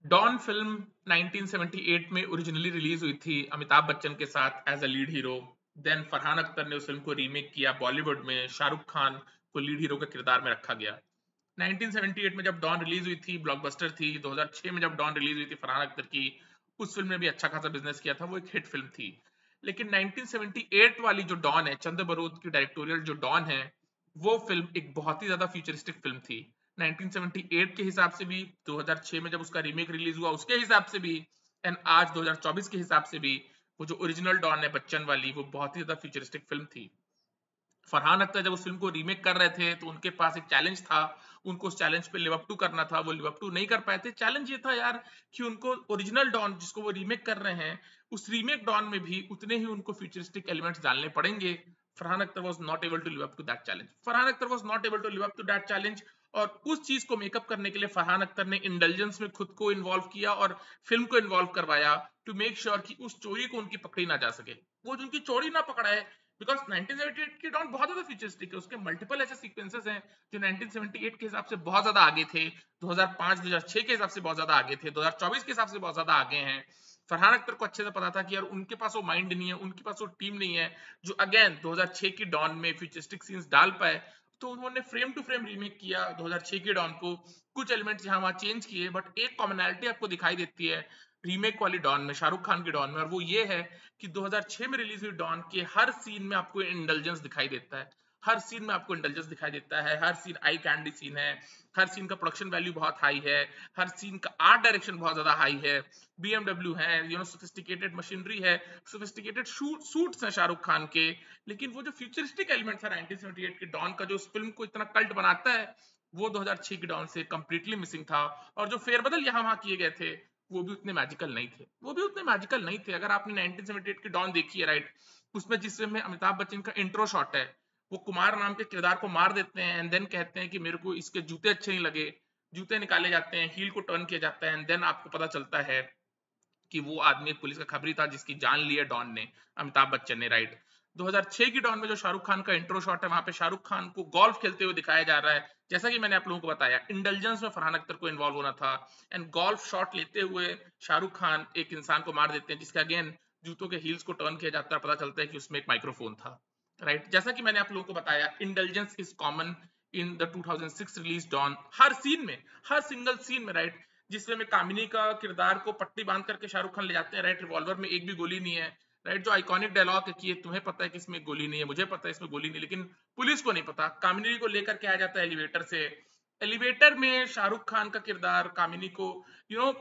Don film 1978 में originally release हुई थी अमिताभ बच्चन के साथ as a lead hero. Then Farhan Akhtar ने उस फिल्म को रीमेक किया बॉलीवुड में, शाहरुख खान को लीड हीरो के किरदार में रखा गया। 1978 में जब डॉन रिलीज हुई थी, ब्लॉकबस्टर थी। 2006 में जब डॉन रिलीज हुई थी फरहान अख्तर की, उस फिल्म ने भी अच्छा खासा बिजनेस किया था, वो एक हिट फिल्म थी। लेकिन 1978 वाली जो डॉन है, चंद्र बरूद की डायरेक्टोरियल जो डॉन है, वो फिल्म एक बहुत ही ज्यादा फ्यूचरिस्टिक फिल्म थी। 1978 के हिसाब से भी, 2006 में जब उसका रीमेक रिलीज हुआ उसके हिसाब से भी, एंड आज 2024 के हिसाब से भी, वो जो ओरिजिनल डॉन है बच्चन वाली, वो बहुत ही ज्यादा फ्यूचरिस्टिक फिल्म थी। फरहान अख्तर जब उस फिल्म को रीमेक कर रहे थे तो उनके पास एक चैलेंज था। उनको उस चैलेंज पे लिव अप टू करना था, वो लिव अप टू नहीं कर पाए थे। चैलेंज ये था यार कि उनको ओरिजिनल डॉन जिसको वो रीमेक कर रहे हैं, उस रीमेक डॉन में भी उतने ही उनको फ्यूचरिस्टिक एलिमेंट्स डालने पड़ेंगे। Farhan Akhtar was not able to live up to that challenge. Farhan Akhtar was not able to live up to that challenge. और उस चीज को मेकअप करने के लिए फरहान अख्तर ने इंडल्जेंस में खुद को इन्वॉल्व किया और फिल्म को इन्वॉल्व करवाया, टू मेक श्योर कि उस चोरी को उनकी पकड़ी ना जा सके। वो जो उनकी चोरी ना पकड़ाए, बिकॉज 1978 की डॉन बहुत ज्यादा फ्यूचरिस्टिक है। उसके मल्टीपल ऐसे सीक्वेंसेस हैं जो 1978 के हिसाब से बहुत ज्यादा आगे थे, 2005-2006 के हिसाब से बहुत ज्यादा आगे थे, 2024 के हिसाब से बहुत ज्यादा आगे हैं। फरहान अख्तर को अच्छे से पता था कि यार उनके पास वो माइंड नहीं है, उनके पास वो टीम नहीं है जो अगेन 2006 की डॉन में फ्यूचरिस्टिक सीन्स डाल पाए। तो उन्होंने फ्रेम टू फ्रेम रीमेक किया 2006 की डॉन को। कुछ एलिमेंट्स यहाँ वहां चेंज किए, बट एक कॉमनैलिटी आपको दिखाई देती है रीमेक वाली डॉन में, शाहरुख खान की डॉन में, और वो ये है कि 2006 में रिलीज हुई डॉन के हर सीन में आपको इंडल्जेंस दिखाई देता है। हर सीन में आपको इंडल्जेंस दिखाई देता है। हर सीन आई कैंडी सीन है। हर सीन का प्रोडक्शन वैल्यू बहुत हाई है। हर सीन का आर्ट डायरेक्शन बहुत ज्यादा हाई है। बीएमडब्ल्यू है, सोफिस्टिकेटेड मशीनरी है, सोफिस्टिकेटेड सूट्स हैं शाहरुख खान के। लेकिन वो जो फ्यूचरिस्टिक एलिमेंट था 1978 की डॉन का, जो उस फिल्म को इतना कल्ट बनाता है, वो 2006 की डॉन से कंप्लीटली मिसिंग था। और जो फेरबदल यहाँ वहां किए गए थे, वो भी उतने मैजिकल नहीं थे। वो भी उतने मैजिकल नहीं थे। अगर आपने 1978 की डॉन देखी है, राइट, उसमें जिस फिल्म में अमिताभ बच्चन का इंट्रो शॉट है, वो कुमार नाम के किरदार को मार देते हैं एंड देन कहते हैं कि मेरे को इसके जूते अच्छे नहीं लगे। जूते निकाले जाते हैं, हील को टर्न किया जाता है, एंड देन आपको पता चलता है कि वो आदमी एक पुलिस का खबरी था जिसकी जान ली है डॉन ने, अमिताभ बच्चन ने, राइट। 2006 की डॉन में जो शाहरुख खान का इंट्रो शॉट है, वहां पे शाहरुख खान को गोल्फ खेलते हुए दिखाया जा रहा है। जैसा कि मैंने आप लोगों को बताया, इंटेलिजेंस में फरहान अख्तर को इन्वॉल्व होना था, एंड गोल्फ शॉट लेते हुए शाहरुख खान एक इंसान को मार देते हैं जिसका अगेन जूतों के हील्स को टर्न किया जाता है, पता चलता है कि उसमें एक माइक्रोफोन था, राइट। जैसा कि मैंने आप लोगों को बताया, intelligence is common in the 2006 release Don. हर सीन में, हर सिंगल सीन में, राइट, जिसमें में कामिनी का किरदार को पट्टी बांध करके शाहरुख खान ले जाते हैं, राइट, रिवॉल्वर में एक भी गोली नहीं है, राइट। जो आइकॉनिक डायलॉग है कि ये तुम्हें पता है कि इसमें गोली नहीं है, मुझे पता है इसमें गोली नहीं, लेकिन पुलिस को नहीं पता। कामिनी को लेकर के आ जाता है एलिवेटर से। एलिवेटर में शाहरुख खान का किरदार कामिनी को,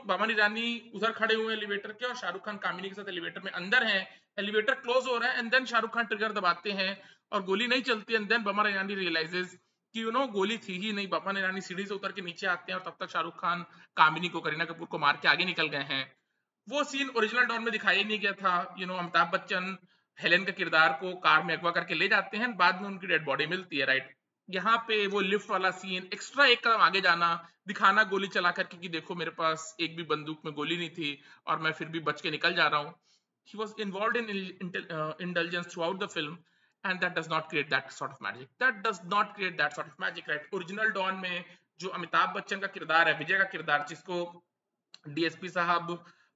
बामन ईरानी उधर खड़े हुए हैं एलिवेटर के, और शाहरुख खान कामिनी के साथ एलिवेटर में अंदर है। एलिवेटर क्लोज हो रहा है and then Shahrukh Khan trigger दबाते हैं और गोली नहीं चलती, and then Boman Irani realises कि गोली थी ही नहीं। बमन ईरानी सीढ़ी से उतर के नीचे आते हैं और तब तक शाहरुख खान कामिनी को, करीना कपूर को मार के आगे निकल गए हैं। वो सीन ओरिजिनल डॉन में दिखाया ही नहीं गया था। अमिताभ बच्चन हेलेन के किरदार को कार में अगवा करके ले जाते हैं, बाद में उनकी डेड बॉडी मिलती है, राइट। यहाँ पे वो लिफ्ट वाला सीन, एक्स्ट्रा एक कदम आगे जाना, दिखाना गोली चला करके कि देखो मेरे पास एक भी बंदूक में गोली नहीं थी और मैं फिर भी बच के निकल जा रहा हूँ। He was involved in indulgence throughout the film, and that does not create that sort of magic. That does not create that sort of magic, right? Original Don में जो अमिताभ बच्चन का किरदार है, विजय का किरदार, जिसको डीएसपी साहब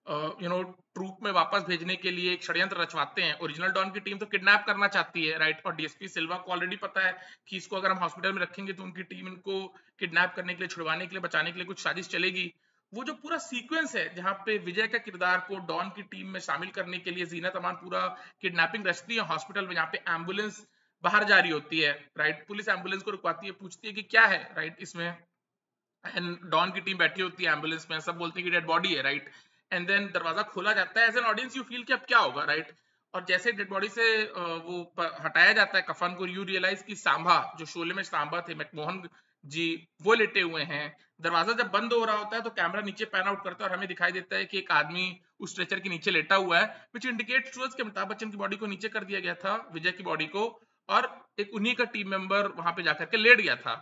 ट्रूप में वापस भेजने के लिए एक षड्यंत्र रचवाते हैं। ओरिजिनल डॉन की टीम तो किडनैप करना चाहती है, राइट, और डीएसपी सिल्वा को ऑलरेडी पता है कि इसको अगर हम हॉस्पिटल में रखेंगे तो उनकी टीम इनको किडनैप करने के लिए, छुड़वाने के लिए, बचाने के लिए कुछ साजिश चलेगी। वो जो पूरा सीक्वेंस है जहां पे विजय के किरदार को डॉन की टीम में शामिल करने के लिए जीनत अमान पूरा किडनैपिंग रचती है हॉस्पिटल में, जहाँ पे एम्बुलेंस बाहर जा रही होती है, राइट, पुलिस एम्बुलेंस को रुकवाती है, पूछती है कि क्या है, राइट, इसमें, एंड डॉन की टीम बैठी होती है एम्बुलेंस में, सब बोलते हैं कि डेड बॉडी है, राइट। एंड देन दरवाजा खोला जाता है, as an audience you feel कि अब क्या होगा, राइट। और जैसे डेड बॉडी से हटाया जाता है कफन को, यू रियलाइज कि सांभा, जो शोले में सांभा थे, मैकमोहन जी, वो लेटे हुए हैं। दरवाजा जब बंद हो रहा होता है तो कैमरा नीचे पैन आउट करता है और हमें दिखाई देता है कि एक आदमी उस स्ट्रेचर के नीचे लेटा हुआ है, विच इंडिकेट्स टू अस कि अमिताभ बच्चन की बॉडी को नीचे कर दिया गया था, विजय की बॉडी को, और एक उन्हीं का टीम मेंबर वहां पे जाकर के लेट गया था।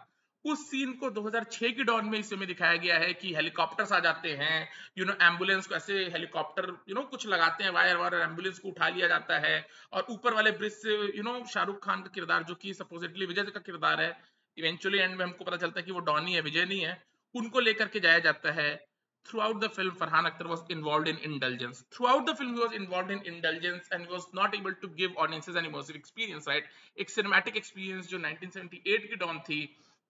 उस सीन को 2006 की डॉन में इस में दिखाया गया है कि हेलीकॉप्टर्स आ जाते हैं, एम्बुलेंस को ऐसे हेलीकॉप्टर कुछ लगाते हैं वायर वायर, एम्बुलेंस को उठा लिया जाता है, और ऊपर वाले ब्रिज से शाहरुख खान का किरदार, जो कि सपोजिटली विजय का किरदार है, इवेंचुअली एंड में हमको पता चलता है कि वो डॉन ही है, विजय नहीं है, उनको लेकर के जाया जाता है। throughout the film Farhan Akhtar was involved in indulgence. Throughout the film he was involved in indulgence and he was not able to give audiences an immersive experience, right? एक cinematic experience जो 1978 की don थी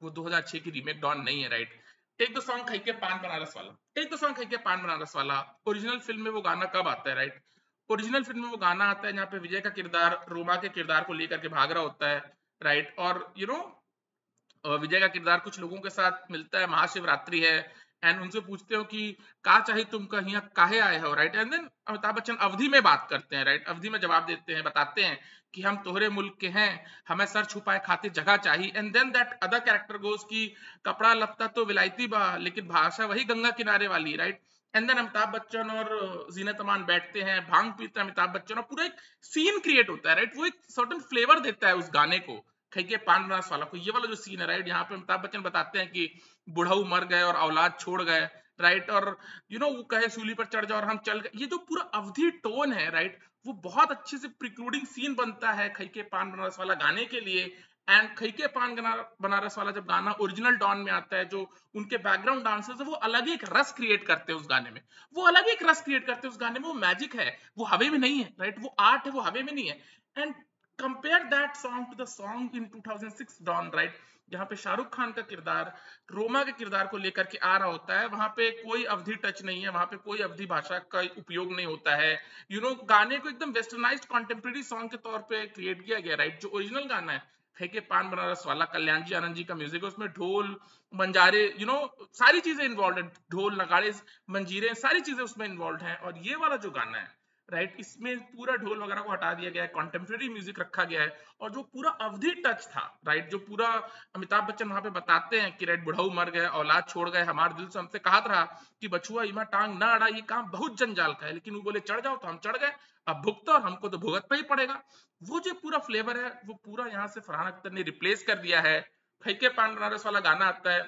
वो 2006 की remake don नहीं है, right? Take the song खाई के पान बनारस वाला, टेक द सॉन्ग खाई के पान बनारस वाला, ओरिजिनल फिल्म में वो गाना कब आता है, राइट? ओरिजिनल फिल्म में वो गाना आता है जहाँ पे विजय का किरदार रोमा के किरदार को लेकर के भाग रहा होता है, राइट? और विजय का किरदार कुछ लोगों के साथ मिलता है, महाशिवरात्रि है, एंड उनसे पूछते हो कि का चाहे तुम कहीं काहे आए हो, right? And then Amitabh Bachchan Awadhi में बात करते हैं, राइट? अवधि में जवाब देते हैं, बताते हैं कि हम तोहरे मुल्क के हैं, हमें सर छुपाए खातिर जगह चाहिए, and then that other character goes की कपड़ा लत्ता तो विलायती बा लेकिन भाषा वही गंगा किनारे वाली, right? And then Amitabh Bachchan और जीनत अमान बैठते हैं, भांग पीते हैं अमिताभ बच्चन, और पूरा एक सीन क्रिएट होता है, राइट? वो एक सर्टेन फ्लेवर देता है उस गाने को, खैके पान बनारस वाला को। ये वाला जो सीन है, राइट, यहाँ पे अमिताभ बच्चन बताते हैं कि बुढ़ऊ मर गए और औलाद छोड़ गए, राइट? और वो कहे सूली पर चढ़ जाओ और हम चल गए। ये जो पूरा अवधि टोन है, राइट, वो बहुत अच्छे से प्रिक्लूडिंग सीन बनता है खैके पान बनारस वाला गाने के लिए। एंड खैके पान बनारस वाला जब गाना ओरिजिनल डॉन में आता है, जो उनके बैकग्राउंड डांसर्स है वो अलग ही एक रस क्रिएट करते हैं उस गाने में, वो अलग ही एक रस क्रिएट करते हैं उस गाने में। वो मैजिक है, वो हवे में नहीं है, राइट? वो आर्ट है, वो हवे में नहीं है। And compare that song to the song in 2006 Don, right, जहां पे शाहरुख खान का किरदार रोमा के किरदार को लेकर के आ रहा होता है। वहां पे कोई अवधि टच नहीं है, वहां पे कोई अवधि भाषा का उपयोग नहीं होता है। गाने को एकदम वेस्टर्नाइज्ड कॉन्टेम्प्रेरी सॉन्ग के तौर पे क्रिएट किया गया, राइट? जो ओरिजिनल गाना है है के पान बनारस वाला, कल्याण जी आनंद जी का म्यूजिक है, उसमें ढोल बंजारे, सारी चीजें इन्वॉल्व है, ढोल नगाड़े मंजीरे सारी चीजें उसमें इन्वॉल्व हैं। और ये वाला जो गाना है, राइट, इसमें पूरा ढोल वगैरह को हटा दिया गया है, कॉन्टेम्प्रेरी म्यूजिक रखा गया है। और जो पूरा अवधि टच था, राइट, जो पूरा अमिताभ बच्चन वहां पे बताते हैं कि राइट बुढ़ऊ मर गए, औलाद छोड़ गए, हमारे दिल से हमसे कहा था कि बछुआ इमा टांग ना अड़ा, ये काम बहुत जंजाल का है, लेकिन वो बोले चढ़ जाओ तो हम चढ़ गए, अब भुगतो और हमको तो भुगतना ही पड़ेगा। वो जो पूरा फ्लेवर है वो पूरा यहाँ से फरहान अख्तर ने रिप्लेस कर दिया है। खैके पान बनारस वाला गाना आता है,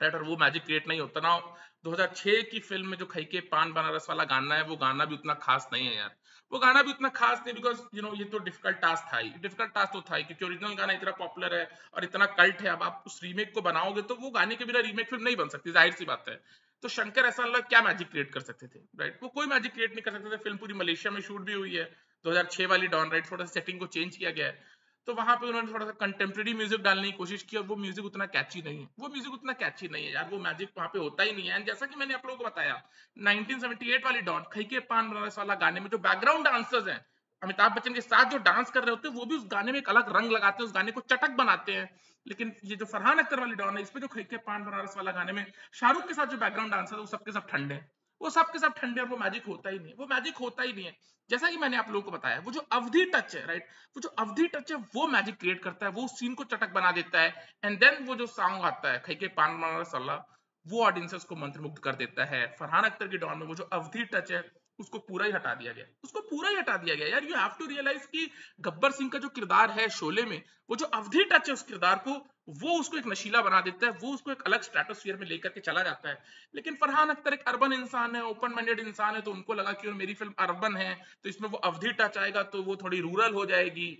राइट, और वो मैजिक क्रिएट नहीं होता ना। 2006 की फिल्म में जो खैके पान बनारस वाला गाना है, वो गाना भी उतना खास नहीं है यार, वो गाना भी उतना खास नहीं, बिकॉज ये तो डिफिकल्ट टास्क था ही, डिफिकल्ट टास्क तो था ही, क्योंकि ओरिजिनल गाना इतना पॉपुलर है और इतना कल्ट है। अब आप उस रीमेक को बनाओगे तो वो गाने के बिना रीमेक फिल्म नहीं बन सकती, जाहिर सी बात है। तो शंकर एहसान लोग क्या मैजिक क्रिएट कर सकते थे, राइट? वो कोई मैजिक क्रिएट नहीं कर सकते थे। फिल्म पूरी मलेशिया में शूट भी हुई है, 2006 वाली डॉन, राइट? थोड़ा सा सेटिंग को चेंज किया गया है, तो वहां पे उन्होंने थोड़ा सा कंटेम्प्रेरी म्यूजिक डालने की कोशिश की, और वो म्यूजिक उतना कैची नहीं है, वो म्यूजिक उतना कैची नहीं है यार, वो मैजिक वहां पे होता ही नहीं है। एंड जैसा कि मैंने आप लोगों को बताया, 1978 वाली डॉन खैके पान बनारस वाला गाने में जो बैकग्राउंड डांसर्स हैं अमिताभ बच्चन के साथ जो डांस कर रहे होते हैं, वो भी उस गाने में एक अलग रंग लगाते हैं, उस गाने को चटक बनाते हैं। लेकिन ये जो फरहान अख्तर वाली डॉन है, इसमें जो खैके पान बनारस वाला गाने में शाहरुख के साथ जो बैकग्राउंड डांसर है, वो सबके सब ठंडे हैं, वो सबके सब ठंडे, और वो मैजिक होता ही नहीं, वो मैजिक होता ही नहीं है। जैसा कि मैंने आप लोगों को बताया, वो जो अवधि टच है, राइट, वो जो अवधि टच है वो मैजिक क्रिएट करता है, वो सीन को चटक बना देता है। एंड देन वो जो सॉन्ग आता है खैके पान बनारस वाला, वो ऑडियंसेस को मंत्रमुग्ध कर देता है। फरहान अख्तर की डॉन में वो जो अवधि टच है, उसको पूरा ही हटा दिया गया, उसको पूरा ही हटा दिया गया यार। यू हैव टू रियलाइज कि गब्बर सिंह का जो किरदार है शोले में, वो जो अवधि टच है उस किरदार को, वो उसको एक नशीला बना देता है, वो उसको एक अलग स्ट्रेटोस्फीयर में लेकर के चला जाता है। लेकिन फरहान अख्तर एक अर्बन इंसान है, ओपन माइंडेड इंसान है, तो उनको लगा कि मेरी फिल्म अर्बन है, तो इसमें वो अवधि टच आएगा तो वो थोड़ी रूरल हो जाएगी,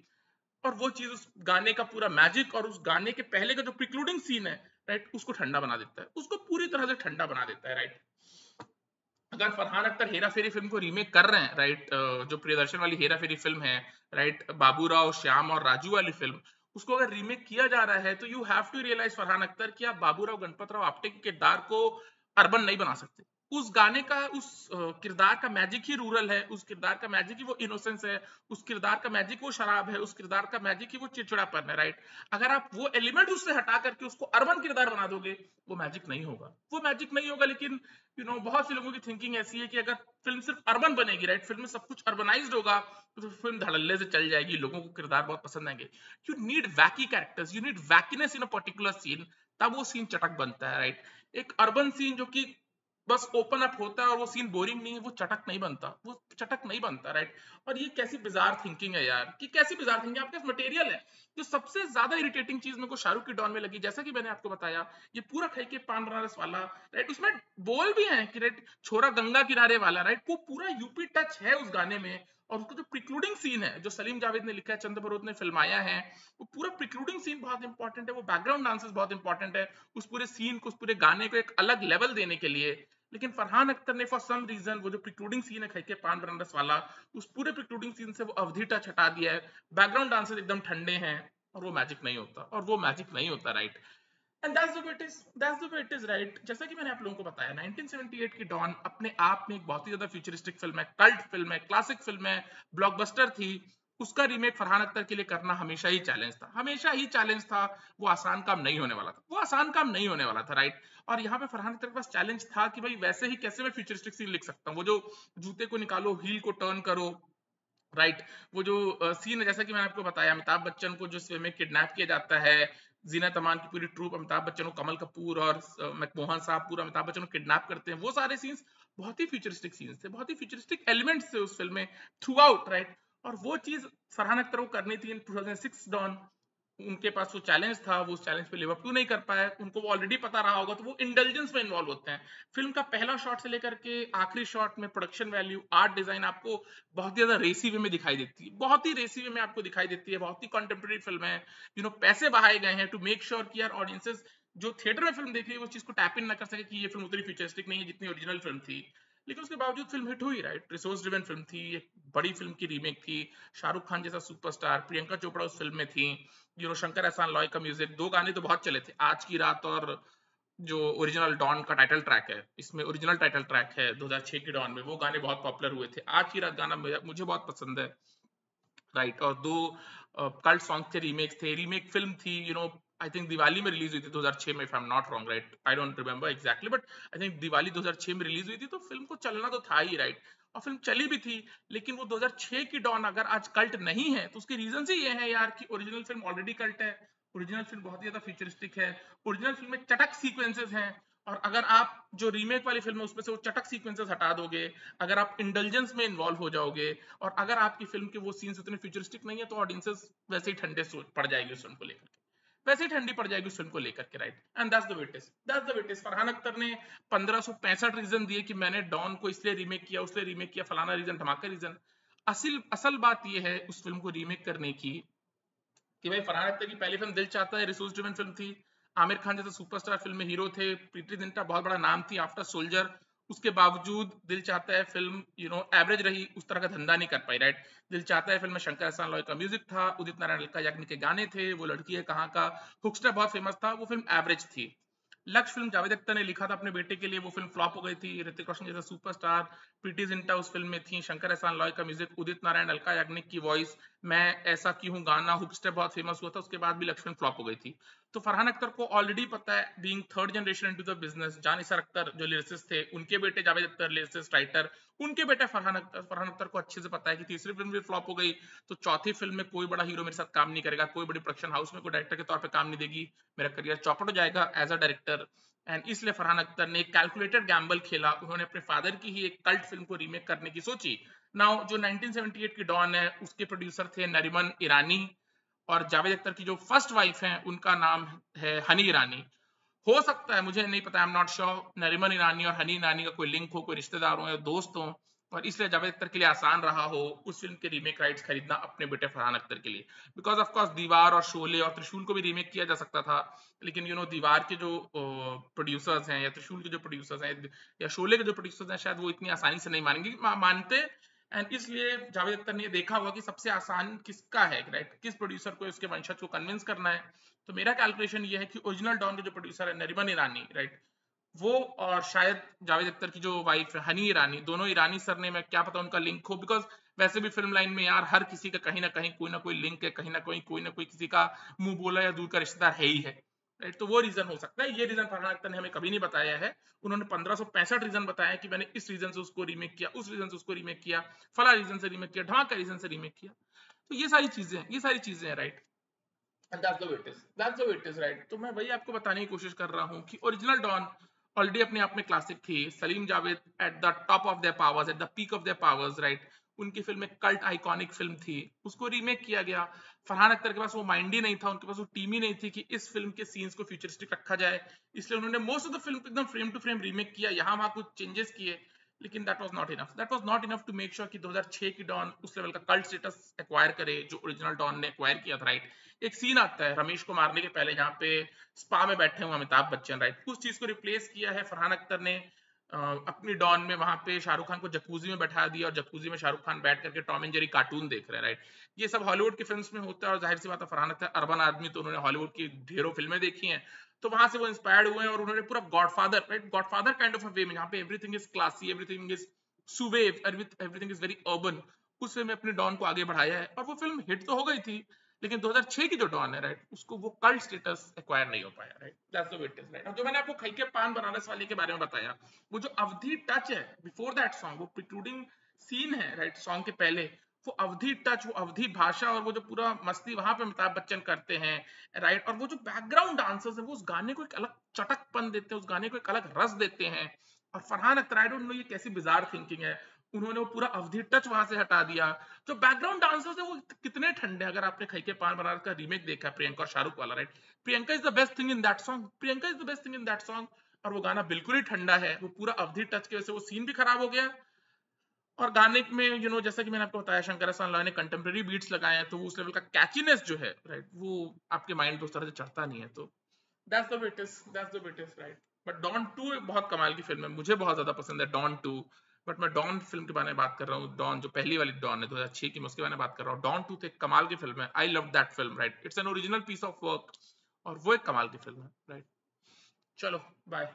और वो चीज उस गाने का पूरा मैजिक और उस गाने के पहले का जो प्रिक्लूडिंग सीन है, राइट, उसको ठंडा बना देता है, उसको पूरी तरह से ठंडा बना देता है, राइट? अगर फरहान अख्तर हेरा फेरी फिल्म को रीमेक कर रहे हैं, राइट, जो प्रियदर्शन वाली हेरा फेरी फिल्म है, राइट, बाबूराव श्याम और राजू वाली फिल्म, उसको अगर रीमेक किया जा रहा है, तो you have to realize Farhan Akhtar कि आप बाबूराव गणपत राव आपटे के किरदार को अर्बन नहीं बना सकते। उस गाने का उस किरदार का मैजिक ही रूरल है, उस किरदार का मैजिक ही वो इनोसेंस है, उस किरदार का मैजिक वो शराब है, उस किरदार का मैजिक ही वो चिड़चिड़ापन है, राइट? अगर आप वो एलिमेंट उससे हटा करके उसको अर्बन किरदार बना दोगे, वो मैजिक नहीं होगा, वो मैजिक नहीं होगा। लेकिन बहुत से लोगों की थिंकिंग ऐसी है कि अगर फिल्म सिर्फ अर्बन बनेगी, राइट, फिल्म में सब कुछ अर्बनाइज्ड होगा, तो फिल्म धड़ल्ले से चल जाएगी, लोगों को किरदार बहुत पसंद आएंगे। You need wacky characters, you need wackiness in a particular scene, तब वो सीन चटक बनता है, राइट? एक अर्बन सीन जो कि बस ओपन अप होता है और वो सीन बोरिंग नहीं है, वो चटक नहीं बनता, वो चटक नहीं बनता, राइट? और ये कैसी बिजार थिंकिंग है यार, कि कैसी बिजार थिंकिंग है। आपके पास मटेरियल है। जो सबसे ज्यादा इरिटेटिंग चीज मेरे को शाहरुख की डॉन में लगी, जैसा कि मैंने आपको बताया, ये पूरा खैके पान बनारस वाला, राइट, उसमें बोल भी है कि राइट छोरा गंगा किनारे वाला, राइट, वो पूरा यूपी टच है उस गाने में। और उसका जो प्रिक्लूडिंग सीन है, जो सलीम जावेद ने लिखा है, चंद्र भरोत ने फिल्माया है, वो पूरा प्रिक्लूडिंग सीन बहुत इंपॉर्टेंट है, वो बैकग्राउंड डांसेस बहुत इंपॉर्टेंट है उस पूरे सीन को, उस पूरे गाने को एक अलग लेवल देने के लिए। लेकिन फरहान अख्तर ने फॉर सम रीजन वो जो प्रिक्लूडिंग सीन है खैके पान बनारस वाला, उस पूरे प्रिक्लूडिंग सीन से वो अवधि टच हटा दिया है, बैकग्राउंड डांसर्स एकदम ठंडे हैं, और वो मैजिक नहीं होता, और वो मैजिक नहीं होता, right. And that's the way it is right. जैसा कि मैंने आप लोगों को बताया, 1978 की डॉन अपने आप में एक बहुत ही ज्यादा फ्यूचरिस्टिक फिल्म है, कल्ट फिल्म है, क्लासिक फिल्म है, ब्लॉकबस्टर थी। उसका रीमेक फरहान अख्तर के लिए करना हमेशा ही चैलेंज था, हमेशा ही चैलेंज था। वो आसान काम नहीं होने वाला था, वो आसान काम नहीं होने वाला था, राइट। और यहाँ पे फरहान अख्तर के पास चैलेंज था कि भाई वैसे ही कैसे मैं फ्यूचरिस्टिक सीन लिख सकता हूँ, वो जो जूते को निकालो, हील को टर्न करो, राइट। वो जो सीन है, जैसा कि मैंने आपको बताया, अमिताभ बच्चन को जो में किडनैप किया जाता है, जीनत अमान की पूरी ट्रूप अमिताभ बच्चन को, कमल कपूर और मनमोहन साहब पूरा अमिताभ बच्चन को किडनैप करते हैं, वो सारे सीन्स बहुत ही फ्यूचरिस्टिक सीन्स थे, बहुत ही फ्यूचरिस्टिक एलिमेंट्स थे उस फिल्म में थ्रू आउट, राइट। और वो चीज फरहान अख्तर को करनी थी इन 2006 डॉन। उनके पास वो चैलेंज था, वो उस चैलेंज पे लिव अप टू नहीं कर पाए, उनको वो ऑलरेडी पता रहा होगा, तो वो इंटेलिजेंस में इन्वॉल्व होते हैं। फिल्म का पहला शॉट से लेकर के आखिरी शॉट में प्रोडक्शन वैल्यू, आर्ट डिजाइन आपको बहुत ज्यादा रेसी वे में दिखाई देती है, बहुत ही रेसी वे में आपको दिखाई देती है, बहुत ही कंटेम्प्रेरी फिल्म है। पैसे बहाए गए हैं टू मेक श्योर कि यार ऑडियंसेस जो थिएटर में फिल्म देख रही है वो चीज को टैप इन ना कर सके कि ये फिल्म उतनी फ्यूचरिस्टिक नहीं है जितनी ओरिजिनल फिल्म थी। लेकिन उसके बावजूद फिल्म हिट हुई, राइट। रिसोर्स ड्रिवन फिल्म थी, एक बड़ी फिल्म की रीमेक थी, शाहरुख खान जैसा सुपरस्टार, प्रियंका चोपड़ा उस फिल्म में थी, शंकर एहसान लॉय का म्यूजिक, दो गाने तो बहुत चले थे, आज की रात और जो ओरिजिनल डॉन का टाइटल ट्रैक है, इसमें ओरिजिनल टाइटल ट्रैक है 2006 की डॉन में, वो गाने बहुत पॉपुलर हुए थे। आज की रात गाना मुझे बहुत पसंद है, राइट। और दो कल्ट सॉन्ग थे, रीमेक्स थे, रीमेक फिल्म थी, आई थिंक दिवाली में रिलीज हुई थी 2006 में, if I am not wrong, right. I don't remember exactly, but I think Diwali 2006 में रिलीज हुई थी, तो फिल्म को चलना तो था ही, राइट। और फिल्म चली भी थी। लेकिन वो 2006 की डॉन अगर आज कल्ट नहीं है, तो उसके रीजन ही ये है यार कि ओरिजिनल फिल्म ऑलरेडी कल्ट है, ओरिजिनल फिल्म बहुत ही ज्यादा फ्यूचरिस्टिक है, ओरिजिनल फिल्म में चटक सीक्वेंसेस हैं। और अगर आप जो रीमेक वाली फिल्म है उसमें से वो चटक सीक्वेंसेस हटा दोगे, अगर आप इंडल्जेंस में इन्वॉल्व हो जाओगे, और अगर आपकी फिल्म के वो सीन्स उतने फ्यूचरिस्टिक नहीं है, तो ऑडियंसेस वैसे ही ठंडे पड़ जाएगी उस फिल्म को लेकर के, वैसे ही ठंडी पड़ जाएगी उस फिल्म को लेकर के, right. And that's the way it is, that's the way it is. Farhan Akhtar ने 1565 रीजन दिए कि मैंने डॉन को इसलिए रीमेक किया, उसलिए रीमेक किया, फलाना रीजन, धमाका रीजन। असल बात यह है उस फिल्म को रीमेक करने की कि भाई फरहान अख्तर की पहली फिल्म दिल चाहता है रिसोर्स ड्रिवन फिल्म थी, आमिर खान जैसे सुपरस्टार फिल्म में हीरो थे, प्रीति जिंटा बहुत बड़ा नाम थी आफ्टर सोल्जर। उसके बावजूद दिल चाहता है फिल्म एवरेज रही, उस तरह का धंधा नहीं कर पाई, राइट। दिल चाहता है फिल्म में शंकर एहसान लॉय का म्यूजिक था, उदित नारायण अलका याग्निक के गाने थे, वो लड़की है कहाँ का हुकस्टर बहुत फेमस था, वो फिल्म एवरेज थी। लक्ष्य फिल्म जावेद अख्तर ने लिखा था अपने बेटे के लिए, वो फिल्म फ्लॉप हो गई थी, ऋतिक रोशन जैसा सुपरस्टार, प्रीति जिंटा उस फिल्म में थी, शंकर एहसान लॉय का म्यूजिक, उदित नारायण अलका याग्निक की वॉइस, मैं ऐसा क्यों हूं गाना, हुक स्टेप बहुत फेमस हुआ था, उसके बाद भी लक्ष्य फिल्म फ्लॉप हो गई थी। तो फरहान अख्तर को ऑलरेडी पता है, being third generation into the business, जान निसार अख्तर जो लिरिसिस्ट थे, उनके बेटे जावेद अख्तर लिरिसिस्ट राइटर, उनके बेटे फरहान अख्तर को अच्छे से पता है कि तीसरी फिल्म भी फ्लॉप हो गई, तो चौथी फिल्म में कोई बड़ा हीरो मेरे साथ काम नहीं करेगा, कोई बड़ी प्रोडक्शन हाउस में कोई डायरेक्टर के तौर पे काम नहीं देगी, मेरा करियर चौपट हो जाएगा एज अ डायरेक्टर। एंड इसलिए फरहान अख्तर ने एक कैलकुलेटेड गैम्बल खेला, उन्होंने अपने फादर की ही एक कल्ट फिल्म को रीमेक करने की सोची। नाउ जो 1978 की डॉन है उसके प्रोड्यूसर थे नरीमन ईरानी, और जावेद अख्तर की जो फर्स्ट वाइफ है उनका नाम है हनी ईरानी। हो सकता है, मुझे नहीं पता, I am not sure, Nariman Irani और हनी ईरानी का कोई लिंक हो, कोई रिश्तेदार हो या दोस्त हो, और इसलिए जावेद अख्तर के लिए आसान रहा हो उस फिल्म के रीमेक राइट्स खरीदना अपने बेटे फरहान अख्तर के लिए। बिकॉज ऑफ कोर्स दीवार और शोले और त्रिशूल को भी रीमेक किया जा सकता था, लेकिन दीवार के जो प्रोड्यूसर्स हैं या त्रिशूल के जो प्रोड्यूसर्स हैं या शोले के जो प्रोड्यूसर्स हैं, शायद वो इतनी आसानी से नहीं मानेंगे मानते। एंड इसलिए जावेद अख्तर ने देखा होगा कि सबसे आसान किसका है, राइट, किस प्रोड्यूसर को उसके वंशज को कन्विंस करना है। तो मेरा कैलकुलेशन ये है कि ओरिजिनल डॉन के जो प्रोड्यूसर है नरीमन ईरानी, राइट, वो और शायद जावेद अख्तर की जो वाइफ है हनी ईरानी, दोनों ईरानी सरनेम है, क्या पता उनका लिंक हो, बिकॉज वैसे भी फिल्म लाइन में यार हर किसी का कहीं ना कोई लिंक है, कहीं ना कोई किसी का मुंह बोला या दूर का रिश्तेदार है ही है, राइट। तो वो रीजन हो सकता है, ये रीजन फरहान अख्तर ने हमें कभी नहीं बताया है। उन्होंने 1565 रीजन बताया कि मैंने इस रीजन से उसको रीमेक किया, उस रीजन से उसको रीमेक किया, फला रीजन से रीमेक किया, ढाका रीजन से रीमेक किया। तो ये सारी चीजें हैं, right. And that's the way it is, that's the way it is, right. तो मैं वही आपको बताने की कोशिश कर रहा हूँ कि ओरिजिनल डॉन ऑलरेडी अपने आप में क्लासिक थी, Salim Javed at the top of their powers, at the peak of their powers, right. उनकी फिल्म एक कल्ट आइकॉनिक फिल्म थी, उसको रीमेक किया गया। फरहान अख्तर के पास वो माइंड ही नहीं था, उनके पास वो टीम ही नहीं थी कि इस फिल्म के सीन्स को फ्यूचरिस्टिक रखा जाए, इसलिए उन्होंने मोस्ट ऑफ द फिल्म को एकदम फ्रेम टू फ्रेम रीमेक किया, यहाँ वहां कुछ चेंजेस किए, लेकिन that was not enough to make sure कि 2006 की डॉन उस लेवल का कल्ट स्टेटस एक्वायर करे जो ओरिजिनल डॉन ने एक्वायर किया था, राइट। एक सीन आता है रमेश को मारने के पहले जहाँ पे स्पा में बैठे हुए अमिताभ बच्चन, राइट, उस चीज को रिप्लेस किया है फरहान अख्तर ने अपनी डॉन में वहां पे शाहरुख खान को जकूजी में बैठा दिया और जकूजी में शाहरुख खान बैठ करके टॉम एंड जेरी कार्टून देख रहे हैं, राइट। ये सब हॉलीवुड की फिल्म्स में होता है, और जाहिर सी बात है फरहान अख्तर अर्बन आदमी, तो उन्होंने हॉलीवुड की ढेरों फिल्में देखी हैं, तो वहां से वो इंस्पायर्ड हुए हैं और उन्होंने पूरा godfather, right, godfather kind of a way में, जहाँ पे everything is classy, everything is suave, everything is very urban, उस वे में अपनी डॉन को आगे बढ़ाया है। और वो फिल्म हिट तो हो गई थी, लेकिन 2006 की जो डॉन है, राइट, उसको वो कल्ट स्टेटस एक्वायर नहीं हो पाया, right, that's the way it is, right. और जो मैंने आपको खई के पान बनारस वाले के बारे में बताया, वो जो अवधि टच है बिफोर दैट सॉन्ग, वो प्रिक्लूडिंग सीन है, राइट, सॉन्ग के पहले, वो अवधि टच, वो अवधि भाषा, और वो जो पूरा मस्ती वहां पे अमिताभ बच्चन करते हैं, राइट, और वो जो बैकग्राउंड डांसर्स हैं, वो उस गाने को एक अलग चटकपन देते हैं, उस गाने को एक अलग रस देते हैं। और Farhan Akhtar, I don't know ये कैसी बिजार थिंकिंग है, उन्होंने वो पूरा अवधि टच वहां से हटा दिया। जो बैकग्राउंड डांसर्स है वो कितने ठंडे, अगर आपने खई के पान बनारस का रीमेक देखा है प्रियंका और शाहरुख वाला, right, Priyanka is the best thing in that song, Priyanka is the best thing in that song. और वो गाना बिल्कुल ही ठंडा है, वो पूरा अवधि टच की वजह से वो सीन भी खराब हो गया। और गाने में जैसा कि मैंने आपको बताया, शंकर एहसान लॉय ने कंटेम्प्रेरी बीट्स लगाए हैं, तो उस लेवल का कैचीनेस जो है, राइट, वो आपके माइंड पे उस तरह से चढ़ता नहीं है। तो that's the it is, right. But Don 2 एक बहुत कमाल की फिल्म है, मुझे बहुत ज्यादा पसंद है डॉन 2। बट मैं डॉन फिल्म के बारे में बात कर रहा हूँ, डॉन जो पहली वाली डॉन है 2006 की, मैं उसके बारे में बात कर रहा हूँ। डॉन 2 तो एक कमाल की फिल्म है, I love that film, right, it's an original piece of work, और वो एक कमाल की फिल्म है, राइट। चलो, बाय।